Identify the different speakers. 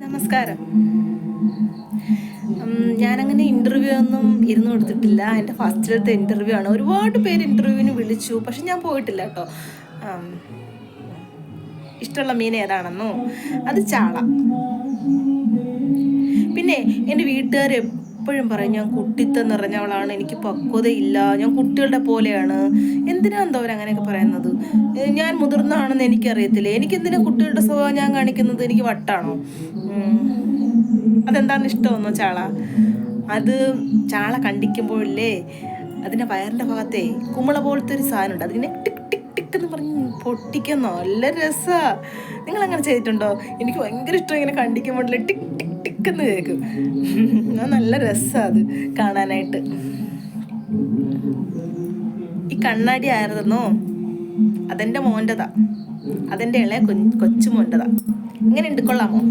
Speaker 1: നമസ്കാരം. ഞാനങ്ങനെ ഇൻ്റർവ്യൂ ഒന്നും ഇരുന്ന് കൊടുത്തിട്ടില്ല. എൻ്റെ ഫസ്റ്റിലത്തെ ഇൻ്റർവ്യൂ ആണ്. ഒരുപാട് പേര് ഇൻ്റർവ്യൂവിന് വിളിച്ചു, പക്ഷെ ഞാൻ പോയിട്ടില്ല കേട്ടോ. ഇഷ്ടമുള്ള മീൻ ഏതാണെന്നോ? അത് ചാള. പിന്നെ എൻ്റെ വീട്ടുകാർ എപ്പോഴും പറയും ഞാൻ കുട്ടിത്തം നിറഞ്ഞവളാണ്, എനിക്ക് പക്വതയില്ല, ഞാൻ കുട്ടികളുടെ പോലെയാണ്. എന്തിനാ എന്തോ അവരങ്ങനെയൊക്കെ പറയുന്നത്? ഞാൻ മുതിർന്നതാണെന്ന് എനിക്കറിയത്തില്ല. എനിക്കെന്തിനാ കുട്ടികളുടെ സ്വഭാവം ഞാൻ കാണിക്കുന്നത്? എനിക്ക് വട്ടാണോ? അതെന്താണെന്ന് ഇഷ്ടമെന്നോ ചാള? അത് ചാള കണ്ടിക്കുമ്പോഴല്ലേ അതിൻ്റെ വയറിൻ്റെ ഭാഗത്തെ കുമ്പള പോലത്തെ ഒരു സാധനമുണ്ട്, അതിങ്ങനെ ടിക് ടിക് ടിക് എന്ന് പറഞ്ഞ് പൊട്ടിക്കാൻ നല്ല രസമാണ്. നിങ്ങളങ്ങനെ ചെയ്തിട്ടുണ്ടോ? എനിക്ക് ഭയങ്കര ഇഷ്ടം, ഇങ്ങനെ കണ്ടിക്കുമ്പോഴല്ലേ ടിക് ടിക് ടിക് എന്ന് കേൾക്കും. അത് നല്ല രസമാണ് അത് കാണാനായിട്ട്. ഈ കണ്ണാടി ആയിരുന്നോ? അതെൻ്റെ മോൻ്റെതാ, അതെൻ്റെ ഇളയ കൊച്ചു മോൻ്റെതാ. ഇങ്ങനെ ഉണ്ട്, കൊള്ളാമോ?